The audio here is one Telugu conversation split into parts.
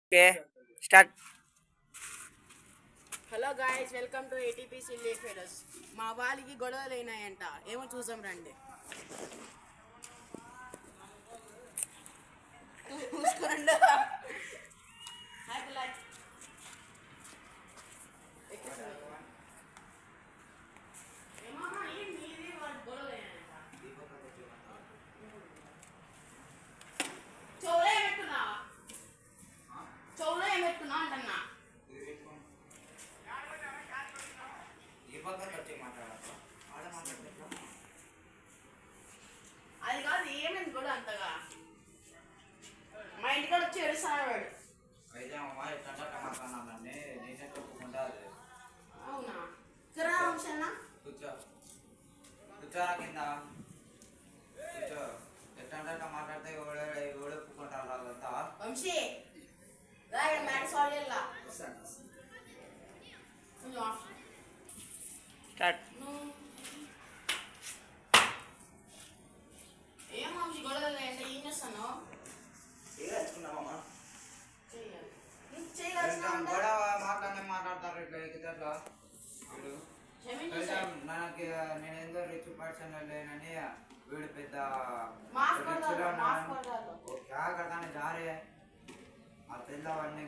Okay start. Hello guys, welcome to ATP silly fellows. మా వాళ్ళకి గొడవలు అయినాయంట, ఏమో చూసాం రండి. చూసుకోండి. అది కాదు, ఏమైంది కూడా అంతగా మా ఇంటికాడ వచ్చి ఏడుస్తున్నాడు. అవునా? కిరా వంశన్న కూర్చోరా కింద కూర్చో. ఎట్లా మాట్లాడితే ఒప్పుకుంటారు వాళ్ళంతా. వంశీ మ్యాట్ సాల్వ్ చేయాలా? స్టార్ట్. ఏం వంశీ గొడవలు అంటే ఏం చేస్తాను? గొడవ మాట్లాడతారు ఇట్లా ఎక్కితేట్లా. నాకు నేనేందో రిచ్ పర్సన్ లేనని వీడు పెద్ద కడతానే జారే ఆ తెల్లవన్నీ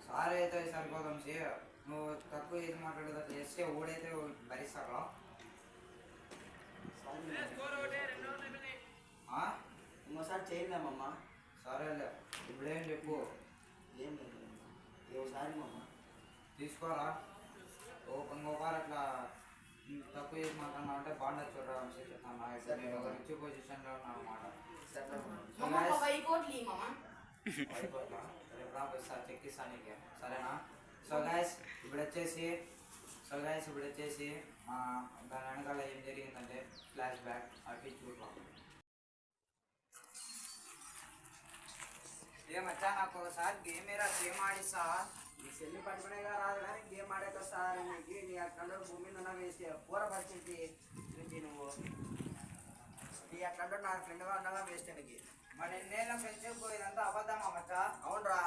సారీ అయితే సరిపోదాం. నువ్వు తక్కువ చేసి మాట్లాడేదా చేస్తే ఊడైతే భరిస్తారా? ఇంకోసారి చేయండి సరేలే, ఇప్పుడేం చెప్పు. ఏం లేదు, ఒకసారి తీసుకోరా. ఇంకొకరు అట్లా తక్కువ చేసి మాట్లాడినా అంటే బాగుండదు. చూడరా వంశీ చెప్తాను, నేను ఒక రిచ్ పొజిషన్లో ఉన్నా అన్నమాట. చెక్కిస్తాను నీకు, సరేనా? సో గైస్ ఇప్పుడు వచ్చేసి దాని వెనకాల ఏం జరిగిందంటే ఫ్లాష్ బ్యాక్ అటు చూద్దాం. ఏమచ్చా నాకు ఒకసారి గేమ్ ఆడిస్తా. నీ సెల్లి పట్టుకునేగా రాదు కానీ గేమ్ ఆడేక సార్ నీకు నీ అక్కడ భూమి మీద ఉన్న వేస్ట్ పూర పరిస్థితి నుంచి నువ్వు నీ అక్కడ నా ఫ్రెండ్గా ఉండగా వేస్ట్ నీకు. మరి ఎన్నేళ్ళ ఫ్రెండ్షిప్ ఇదంతా అబద్ధమా మచ్చా? అవునరా,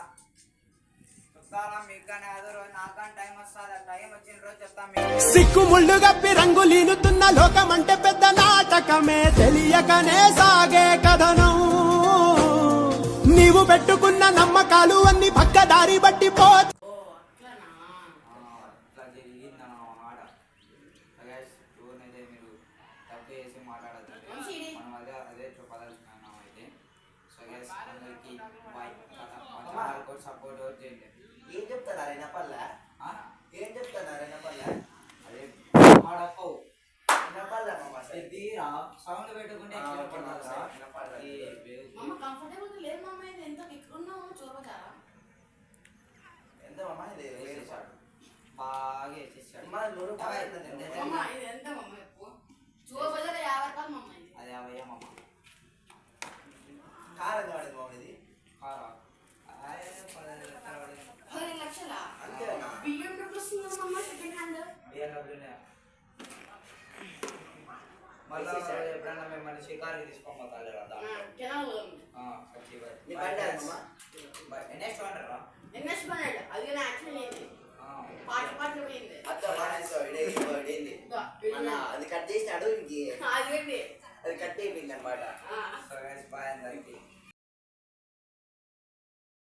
చెప్తారా మీకు కానీ అదే రోజు నాకని టైం వస్తుంది. ఆ టైం వచ్చిన రోజు చెప్తాం. సిక్కు ముళ్ళు గప్పి రంగులీనుతున్న లోకం అంటే పెద్ద నాటకమే, తెలియకనే సాగే కథనం. నీవు పెట్టుకున్న నమ్మకాలు అన్ని పక్కదారి బట్టి పోతే మీరు తక్కువ చేసి మాట్లాడద్దు. మనం అదే చెప్పదలుచుకున్నాం అయితే. సో గైస్ అందరికి బాయ్. సపోర్ట్ చేయండి. ఏం చెప్తారా నప్పల్లా? ఏం చెప్తారా నప్పల్లా? అదే ఆడపో తీరా సౌండ్ పెట్టుకుంటే కంఫర్టబుల్ లేదు మామ. ఇది ఎంత ఎక్కున్నావు చూడబోతారా? ఎంత మామ ఇది? బాగా వేసేసాడు. ఇది ఎంత మమ్మ ఎక్కువ చూడబోతారా? 50 రూపాయలు మమ్మ. ఇది అది 50 మమ్మ. కార్ ఎంత పడింది మామ? ఇది కారా 10 లక్షల BMW వస్తుంది మమ్మ. Second hand BMW. మళ్ళీ ఎప్పుడైనా మిమ్మల్ని షికారు తీసుకోపోతారు కదా. అది కట్ చేసినాడు, అది కట్ అయిపోయింది అనమాట. బాయ్ అందరికి.